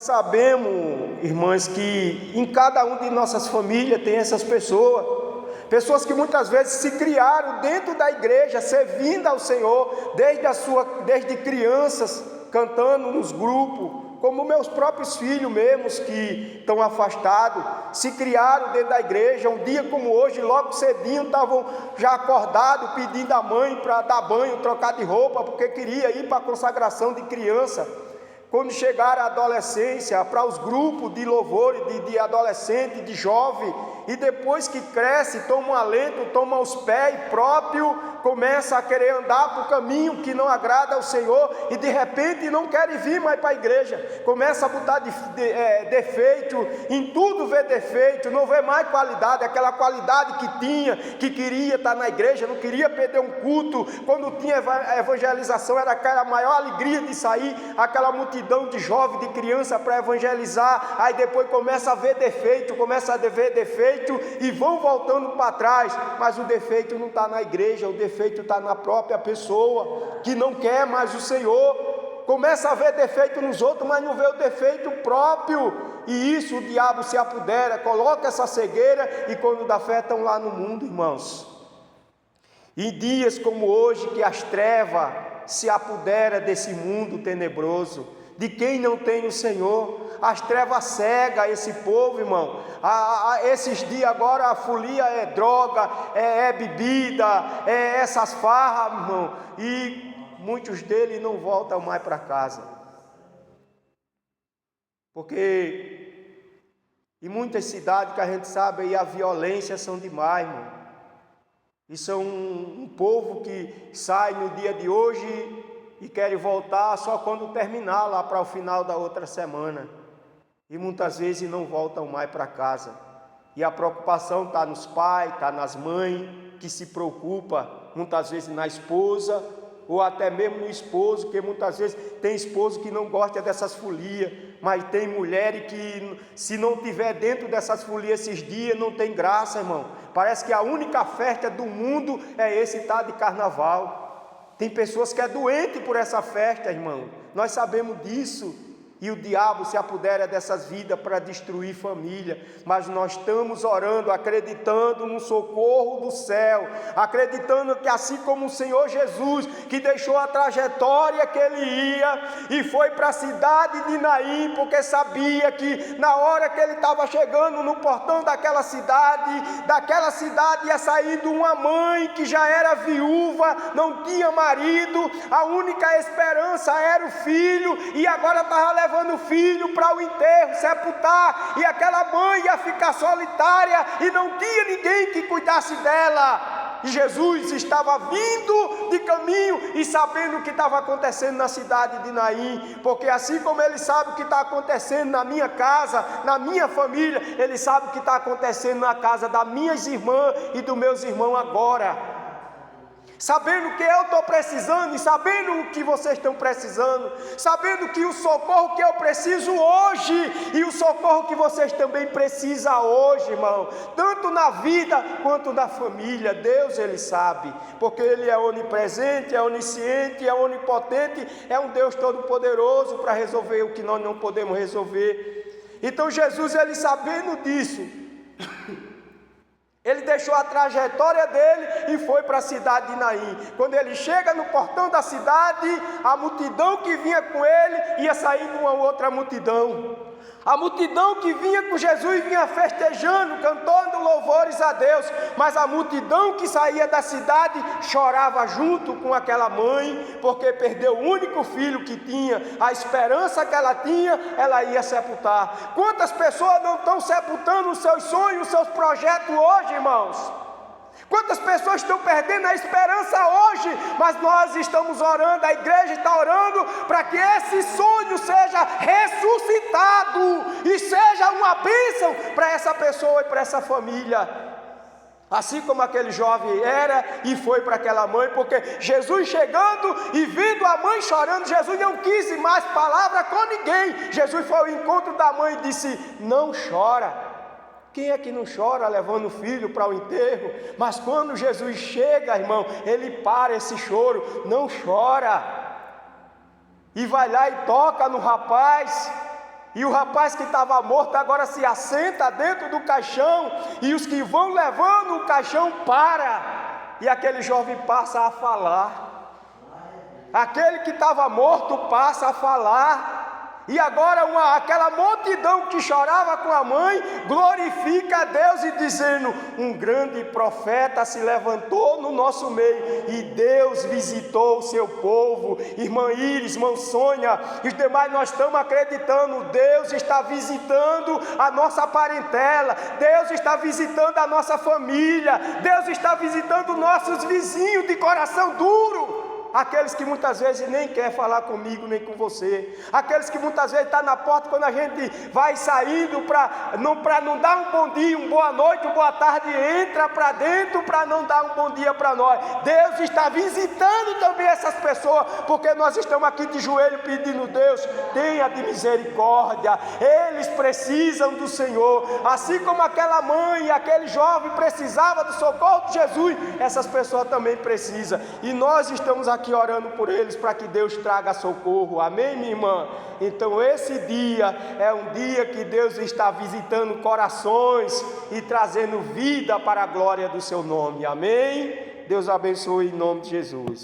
Sabemos, irmãs, que em cada uma de nossas famílias tem essas pessoas que muitas vezes se criaram dentro da igreja, servindo ao Senhor, desde crianças, cantando nos grupos, como meus próprios filhos mesmos que estão afastados, se criaram dentro da igreja. Um dia como hoje, logo cedinho, estavam já acordados, pedindo à mãe para dar banho, trocar de roupa, porque queria ir para a consagração de criança. Quando chegaram à adolescência, para os grupos de louvor, de adolescente, de jovem, e depois que cresce, toma um alento, toma os pés e próprio começa a querer andar por caminho que não agrada ao Senhor, e de repente não quer vir mais para a igreja, começa a botar defeito, em tudo vê defeito, não vê mais qualidade, aquela qualidade que tinha, que queria estar na igreja, não queria perder um culto. Quando tinha evangelização, era aquela maior alegria de sair, aquela multidão de jovens, de criança para evangelizar. Aí depois começa a ver defeito, e vão voltando para trás, mas o defeito não está na igreja, o defeito está na própria pessoa, que não quer mais o Senhor. Começa a ver defeito nos outros, mas não vê o defeito próprio, e isso o diabo se apodera, coloca essa cegueira, e quando dá fé estão lá no mundo, irmãos. Em dias como hoje, que as trevas se apoderam desse mundo tenebroso, de quem não tem o Senhor, as trevas cegam esse povo, irmão. Esses dias agora a folia é droga, é bebida, é essas farras, irmão, e muitos deles não voltam mais para casa, porque em muitas cidades que a gente sabe aí a violência são demais, irmão, e são um povo que sai no dia de hoje e querem voltar só quando terminar lá para o final da outra semana, e muitas vezes não voltam mais para casa, e a preocupação está nos pais, está nas mães, que se preocupa muitas vezes na esposa, ou até mesmo no esposo, porque muitas vezes tem esposo que não gosta dessas folias, mas tem mulheres que se não tiver dentro dessas folias esses dias, não tem graça, irmão. Parece que a única festa do mundo é esse tal de carnaval. Tem pessoas que é doente por essa festa, irmão, nós sabemos disso, e o diabo se apodera dessas vidas para destruir família, mas nós estamos orando, acreditando no socorro do céu, acreditando que assim como o Senhor Jesus, que deixou a trajetória que Ele ia, e foi para a cidade de Naim, porque sabia que na hora que Ele estava chegando no portão daquela cidade ia saindo uma mãe que já era viúva, não tinha marido, a única esperança era o filho, e agora estava levando o filho para o enterro, sepultar, e aquela mãe ia ficar solitária, e não tinha ninguém que cuidasse dela, e Jesus estava vindo de caminho, e sabendo o que estava acontecendo na cidade de Naim, porque assim como Ele sabe o que está acontecendo na minha casa, na minha família, Ele sabe o que está acontecendo na casa das minhas irmãs e dos meus irmãos agora, sabendo que eu estou precisando, e sabendo o que vocês estão precisando, sabendo que o socorro que eu preciso hoje, e o socorro que vocês também precisam hoje, irmão, tanto na vida quanto na família. Deus, Ele sabe, porque Ele é onipresente, é onisciente, é onipotente, é um Deus todo-poderoso para resolver o que nós não podemos resolver. Então Jesus, Ele sabendo disso, Ele deixou a trajetória dele e foi para a cidade de Naim. Quando ele chega no portão da cidade, a multidão que vinha com ele ia saindo uma outra multidão. A multidão que vinha com Jesus vinha festejando, cantando louvores a Deus, mas a multidão que saía da cidade chorava junto com aquela mãe, porque perdeu o único filho que tinha, a esperança que ela tinha, ela ia sepultar. Quantas pessoas não estão sepultando os seus sonhos, os seus projetos hoje, irmãos? Quantas pessoas estão perdendo a esperança hoje, mas nós estamos orando, a igreja está orando para que esse sonho seja ressuscitado e seja uma bênção para essa pessoa e para essa família. Assim como aquele jovem era e foi para aquela mãe, porque Jesus chegando e vendo a mãe chorando, Jesus não quis mais palavra com ninguém. Jesus foi ao encontro da mãe e disse: não chora. Quem é que não chora levando o filho para o enterro? Mas quando Jesus chega, irmão, Ele para esse choro, não chora, e vai lá e toca no rapaz, E o rapaz que estava morto agora se assenta dentro do caixão, e os que vão levando o caixão para, e aquele jovem passa a falar. Aquele que estava morto passa a falar. E agora aquela multidão que chorava com a mãe glorifica a Deus e dizendo: um grande profeta se levantou no nosso meio e Deus visitou o seu povo. Irmã Iris, irmã Sônia e os demais, nós estamos acreditando. Deus está visitando a nossa parentela, Deus está visitando a nossa família, Deus está visitando nossos vizinhos de coração duro. Aqueles que muitas vezes nem quer falar comigo nem com você, aqueles que muitas vezes estão na porta quando a gente vai saindo para não dar um bom dia, uma boa noite, uma boa tarde, entra para dentro para não dar um bom dia para nós. Deus está visitando também essas pessoas, porque nós estamos aqui de joelho pedindo: Deus, tenha de misericórdia, eles precisam do Senhor, assim como aquela mãe e aquele jovem precisava do socorro de Jesus, essas pessoas também precisam, e nós estamos aqui orando por eles para que Deus traga socorro. Amém, minha irmã? Então esse dia é um dia que Deus está visitando corações e trazendo vida para a glória do seu nome. Amém? Deus abençoe em nome de Jesus.